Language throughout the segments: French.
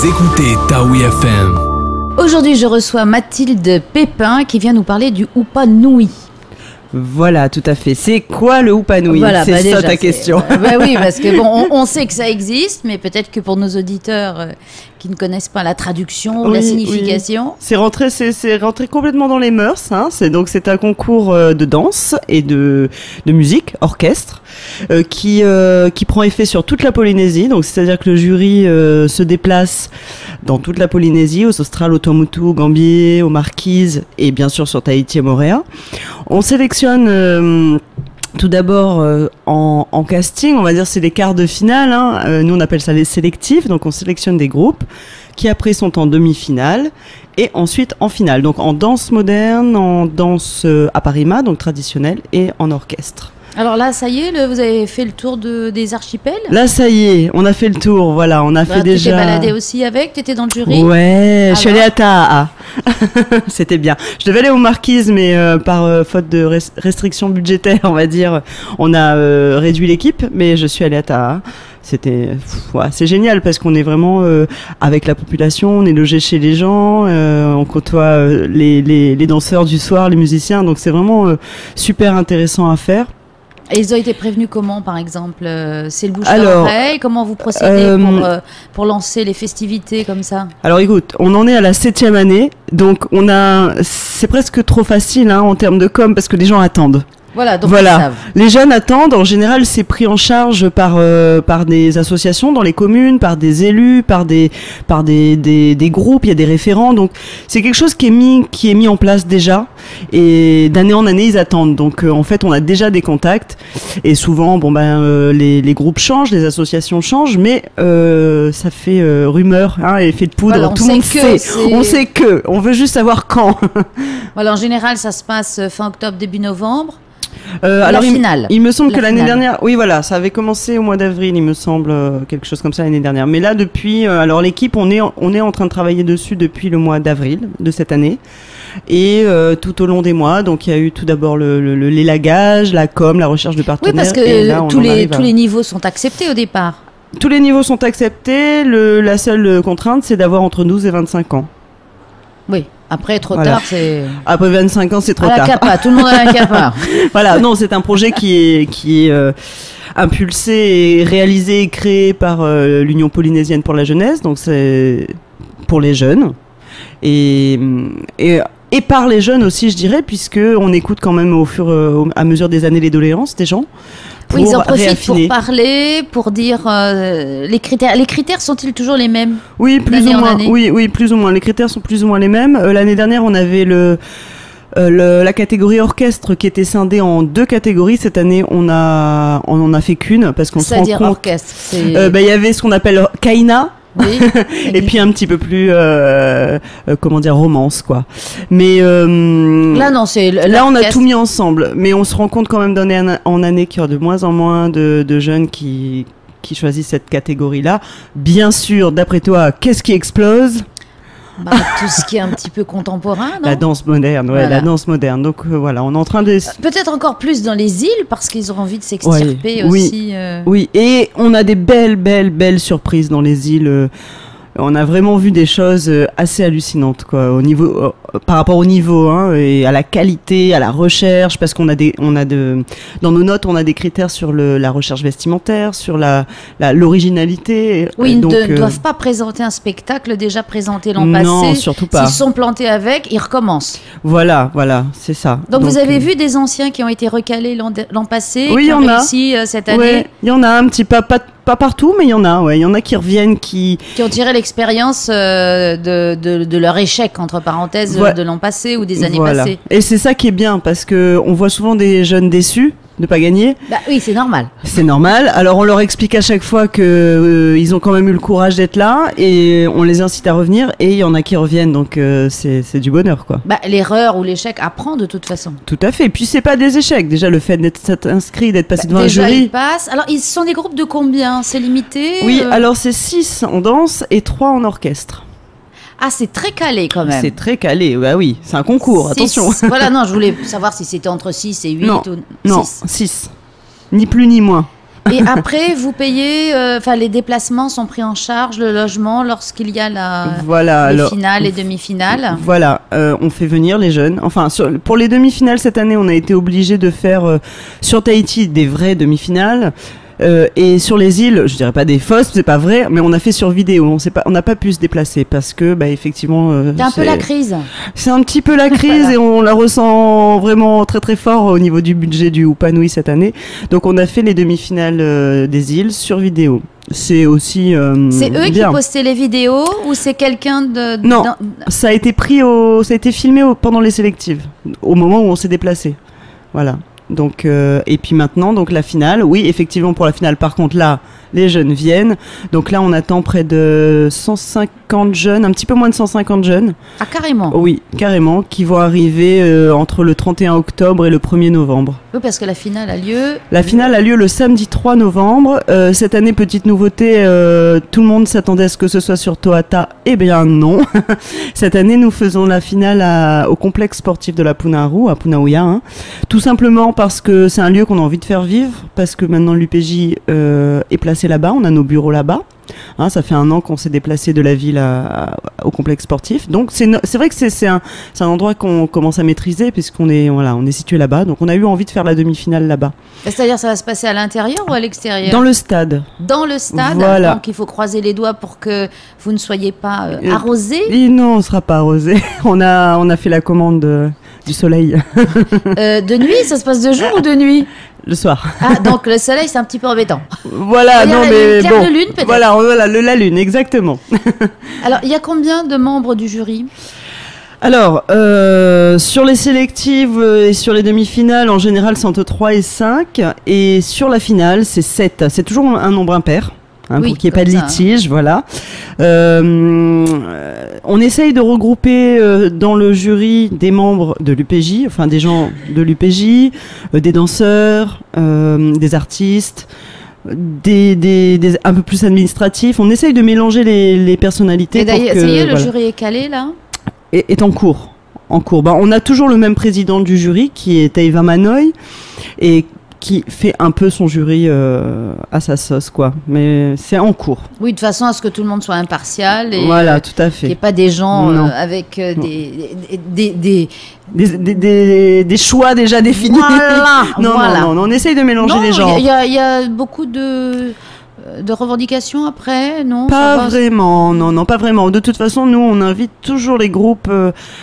Vous écoutez Taoui FM. Aujourd'hui, je reçois Mathilde Pépin qui vient nous parler du Upa Nui. Voilà, tout à fait. C'est quoi le Upa Nui? Voilà, c'est ça ta question. Oui, parce que bon, on sait que ça existe, mais peut-être que pour nos auditeurs qui ne connaissent pas la traduction, la signification. Oui. C'est rentré complètement dans les mœurs. Hein. C'est un concours de danse et de musique, orchestre, qui prend effet sur toute la Polynésie. Donc, c'est-à-dire que le jury se déplace dans toute la Polynésie, aux Australes, au Tuamotu, au Gambier, aux Marquises et bien sûr sur Tahiti et Moorea. On sélectionne tout d'abord en casting, on va dire c'est les quarts de finale. Hein. Nous on appelle ça les sélectifs, donc on sélectionne des groupes qui après sont en demi-finale et ensuite en finale. Donc en danse moderne, en danse aparima, donc traditionnelle, et en orchestre. Alors là, ça y est, vous avez fait le tour des archipels? Là, ça y est, on a fait le tour, voilà, on a fait déjà... Tu t'es baladé aussi avec? Tu étais dans le jury? Ouais, je suis allée à Taha. C'était bien. Je devais aller aux Marquises, mais par faute de restrictions budgétaires, on va dire, on a réduit l'équipe, mais je suis allée à Taha. C'est génial parce qu'on est vraiment avec la population, on est logé chez les gens, on côtoie les danseurs du soir, les musiciens, donc c'est vraiment super intéressant à faire. Et ils ont été prévenus comment, par exemple? C'est le bouche à l'oreille? Comment vous procédez pour lancer les festivités comme ça? Alors écoute, on en est à la 7e année, donc c'est presque trop facile en termes de com parce que les gens attendent. Voilà, donc ils savent. Les jeunes attendent. En général, c'est pris en charge par des associations dans les communes, par des élus, par des groupes. Il y a des référents. Donc, c'est quelque chose qui est mis en place déjà. Et d'année en année, ils attendent. Donc, en fait, on a déjà des contacts. Et souvent, les groupes changent, les associations changent, mais ça fait rumeur, effet de poudre. Voilà, tout le monde sait. On sait que. On veut juste savoir quand. Voilà, en général, ça se passe fin octobre, début novembre. Alors il me semble que l'année dernière, oui voilà, ça avait commencé au mois d'avril, il me semble, quelque chose comme ça l'année dernière. Mais là depuis, alors l'équipe, on est en train de travailler dessus depuis le mois d'avril de cette année et tout au long des mois. Donc il y a eu tout d'abord l'élagage, la com, la recherche de partenaires. Oui, parce que là, tous les niveaux sont acceptés au départ. Tous les niveaux sont acceptés. La seule contrainte, c'est d'avoir entre 12 et 25 ans. Oui. Après, trop tard, c'est... Après 25 ans, c'est trop tard. À la capa, tout le monde a la capa. Voilà, non, c'est un projet qui est impulsé et réalisé et créé par l'Union polynésienne pour la jeunesse, donc c'est pour les jeunes. Et par les jeunes aussi, je dirais, puisqu'on écoute quand même à mesure des années les doléances des gens. Oui, ils en profitent pour parler, pour dire les critères. Les critères sont-ils toujours les mêmes? Oui, plus ou moins. Oui, plus ou moins. Les critères sont plus ou moins les mêmes. L'année dernière, on avait la catégorie orchestre qui était scindée en 2 catégories. Cette année, on en a fait qu'une parce qu'on se rend compte. C'est-à-dire orchestre. Il y avait ce qu'on appelle Kaina. Oui. Et puis un petit peu plus romance quoi. Mais là non, là on a tout mis ensemble, mais on se rend compte quand même d'année en année qu'il y a de moins en moins de jeunes qui choisissent cette catégorie-là. Bien sûr, d'après toi, qu'est-ce qui explose? Tout ce qui est un petit peu contemporain, non? La danse moderne, ouais, voilà. La danse moderne. Donc voilà, on est en train de... Peut-être encore plus dans les îles, parce qu'ils auront envie de s'extirper aussi. Oui, et on a des belles surprises dans les îles. On a vraiment vu des choses assez hallucinantes, quoi, par rapport au niveau, et à la qualité, à la recherche, parce qu'on dans nos notes, on a des critères sur la recherche vestimentaire, sur l'originalité. Oui, ils ne doivent pas présenter un spectacle déjà présenté l'an passé. Non, surtout pas. S'ils sont plantés avec, ils recommencent. Voilà, c'est ça. Donc vous avez vu des anciens qui ont été recalés l'an passé, oui, qui ont réussi cette année? Il y en a un petit peu, pas partout, mais il y en a, il y en a qui reviennent, qui ont tiré l'expérience de leur échec, entre parenthèses, de l'an passé ou des années passées. Et c'est ça qui est bien, parce qu'on voit souvent des jeunes déçus de pas gagner. Oui, c'est normal. C'est normal. Alors on leur explique à chaque fois que ils ont quand même eu le courage d'être là et on les incite à revenir et il y en a qui reviennent, donc c'est du bonheur quoi. L'erreur ou l'échec apprend de toute façon. Tout à fait. Et puis c'est pas des échecs. Déjà le fait d'être inscrit, d'être passé devant un déjà, jury. Ils passent. Alors ils sont des groupes de combien? C'est limité? Oui, alors c'est 6 en danse et 3 en orchestre. Ah, c'est très calé quand même. C'est très calé, oui, c'est un concours, attention. Voilà, non, je voulais savoir si c'était entre 6 et 8 non, 6. Ni plus ni moins. Et après, vous payez, enfin les déplacements sont pris en charge, le logement lorsqu'il y a les finales et demi-finales. Voilà, on fait venir les jeunes. Enfin, pour les demi-finales cette année, on a été obligé de faire sur Tahiti des vraies demi-finales. Et sur les îles, je dirais pas des fausses, c'est pas vrai, mais on a fait sur vidéo. On n'a pas pu se déplacer parce que, effectivement, c'est un peu la crise. C'est un petit peu la crise voilà. Et on la ressent vraiment très très fort au niveau du budget du Upanui cette année. Donc on a fait les demi-finales des îles sur vidéo. C'est aussi c'est eux bien. Qui postaient les vidéos ou c'est quelqu'un de non, ça a été filmé pendant les sélectives, au moment où on s'est déplacé. Voilà. Donc et puis maintenant donc la finale, oui effectivement pour la finale par contre là les jeunes viennent, donc là on attend près de 150 jeunes, un petit peu moins de 150 jeunes. Ah carrément. Oui carrément, qui vont arriver entre le 31 octobre et le 1er novembre. Oui parce que la finale a lieu. La finale a lieu le samedi 3 novembre. Cette année petite nouveauté, tout le monde s'attendait à ce que ce soit sur Tohata, eh bien non. Cette année nous faisons la finale au complexe sportif de la Punaru à Punauia, hein. Tout simplement parce que c'est un lieu qu'on a envie de faire vivre, parce que maintenant l'UPJ est placé là-bas, on a nos bureaux là-bas. Hein, ça fait 1 an qu'on s'est déplacé de la ville au complexe sportif. Donc c'est vrai que c'est un endroit qu'on commence à maîtriser puisqu'on est situé là-bas. Donc on a eu envie de faire la demi-finale là-bas. C'est-à-dire ça va se passer à l'intérieur ou à l'extérieur ? Dans le stade. Dans le stade. Voilà. Donc il faut croiser les doigts pour que vous ne soyez pas arrosé. Et non, on ne sera pas arrosé. On a fait la commande du soleil. De nuit, ça se passe de jour ou de nuit ? Le soir. Ah, donc le soleil, c'est un petit peu embêtant. Voilà, non mais bon. De lune, peut-être. Voilà, la lune, exactement. Alors, il y a combien de membres du jury ? Alors, sur les sélectives et sur les demi-finales, en général, c'est entre 3 et 5. Et sur la finale, c'est 7. C'est toujours un nombre impair. Hein, oui, pour qu'il n'y ait pas de litige, voilà. On essaye de regrouper dans le jury des membres de l'UPJ, enfin des gens de l'UPJ, des danseurs, des artistes, des un peu plus administratifs. On essaye de mélanger les personnalités. Et d'ailleurs, ça y est, le jury est calé là ? Est en cours. On a toujours le même président du jury qui est Teiva Manoy et qui fait un peu son jury à sa sauce, quoi. Mais c'est en cours. Oui, de façon à ce que tout le monde soit impartial. Et voilà, tout à fait. Qu'il n'y ait pas des gens avec des choix déjà définis. Voilà, non, on essaye de mélanger les gens. Il y a beaucoup de revendications après, non ? Pas vraiment, non, pas vraiment. De toute façon, nous, on invite toujours les groupes,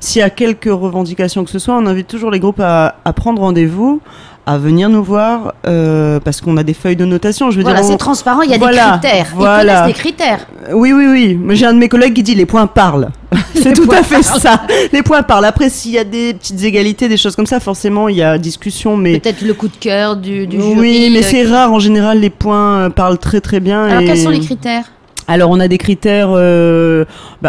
s'il y a quelques revendications que ce soit, on invite toujours les groupes à prendre rendez-vous, à venir nous voir parce qu'on a des feuilles de notation. Je veux dire, c'est transparent, il y a des critères. Ils connaissent les critères. Oui. Mais j'ai un de mes collègues qui dit les points parlent. C'est tout à fait ça. Les points parlent. Après, s'il y a des petites égalités, des choses comme ça, forcément, il y a discussion. Mais peut-être le coup de cœur du jury. Oui, mais c'est rare. En général, les points parlent très très bien. Alors, quels sont les critères ? Alors on a des critères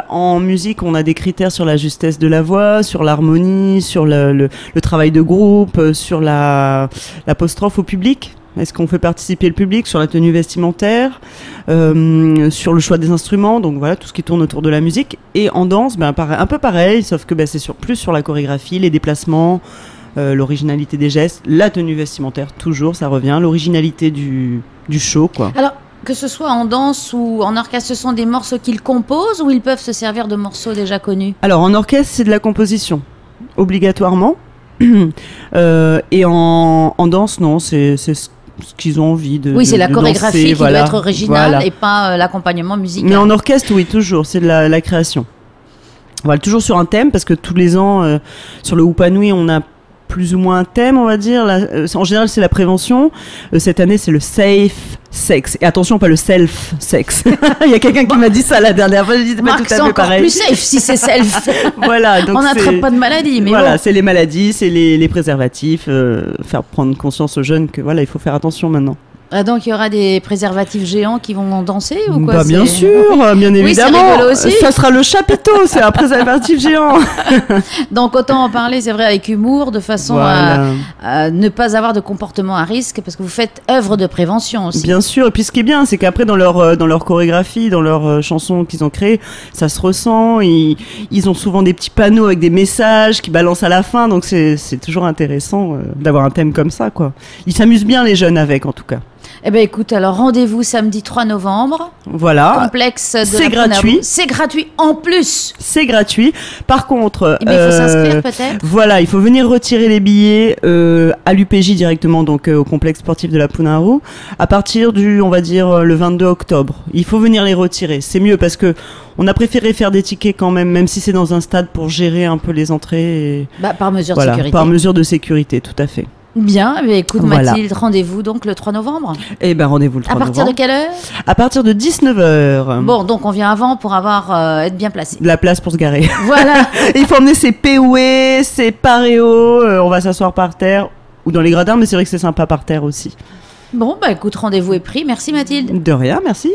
en musique, on a des critères sur la justesse de la voix, sur l'harmonie, sur le travail de groupe, sur l'apostrophe au public. Est-ce qu'on fait participer le public, sur la tenue vestimentaire, sur le choix des instruments, donc voilà tout ce qui tourne autour de la musique. Et en danse, un peu pareil, sauf que c'est plus sur la chorégraphie, les déplacements, l'originalité des gestes, la tenue vestimentaire toujours, ça revient, l'originalité du show, quoi. Alors, que ce soit en danse ou en orchestre, ce sont des morceaux qu'ils composent ou ils peuvent se servir de morceaux déjà connus ? Alors en orchestre, c'est de la composition, obligatoirement. Et en danse, non, c'est ce qu'ils ont envie de. Oui, c'est la chorégraphie danser, qui doit être originale et pas l'accompagnement musical. Mais en orchestre, oui, toujours, c'est de la création. Voilà, toujours sur un thème, parce que tous les ans, sur le Upanui, on a plus ou moins un thème, on va dire. En général, c'est la prévention. Cette année, c'est le safe sex. Et attention, pas le self sex. Il y a quelqu'un qui m'a dit ça la dernière fois. Je dis, c'est pas tout à fait pareil. Plus safe si c'est self. Voilà. Donc on n'attrape pas de maladie, mais voilà, c'est les maladies, c'est les préservatifs. Faire prendre conscience aux jeunes que voilà, il faut faire attention maintenant. Ah, donc il y aura des préservatifs géants qui vont danser ou quoi ? Bien sûr, bien évidemment. Oui, c'est rigolo aussi. Ça sera le chapiteau, c'est un préservatif géant. Donc autant en parler, c'est vrai, avec humour, de façon à ne pas avoir de comportement à risque, parce que vous faites œuvre de prévention aussi. Bien sûr, et puis ce qui est bien, c'est qu'après dans leur chorégraphie, dans leurs chansons qu'ils ont créées, ça se ressent. Ils ont souvent des petits panneaux avec des messages qui balancent à la fin, donc c'est toujours intéressant d'avoir un thème comme ça, quoi. Ils s'amusent bien les jeunes avec, en tout cas. Eh ben écoute, alors rendez-vous samedi 3 novembre. Voilà. Complexe de C'est gratuit. C'est gratuit en plus. C'est gratuit. Par contre, il faut s'inscrire peut-être. Voilà, il faut venir retirer les billets à l'UPJ directement, donc au complexe sportif de la Pounaroux, à partir du, on va dire, le 22 octobre. Il faut venir les retirer. C'est mieux parce que on a préféré faire des tickets quand même si c'est dans un stade, pour gérer un peu les entrées. Par mesure de sécurité. Par mesure de sécurité, tout à fait. Bien, mais écoute Mathilde, rendez-vous donc le 3 novembre. Eh ben rendez-vous le 3 novembre. À partir de quelle heure? À partir de 19h. Bon, donc on vient avant pour être bien placé. De la place pour se garer. Voilà. Il faut emmener ses POE, ses paréos, on va s'asseoir par terre ou dans les gradins, mais c'est vrai que c'est sympa par terre aussi. Bon, écoute, rendez-vous est pris. Merci Mathilde. De rien, merci.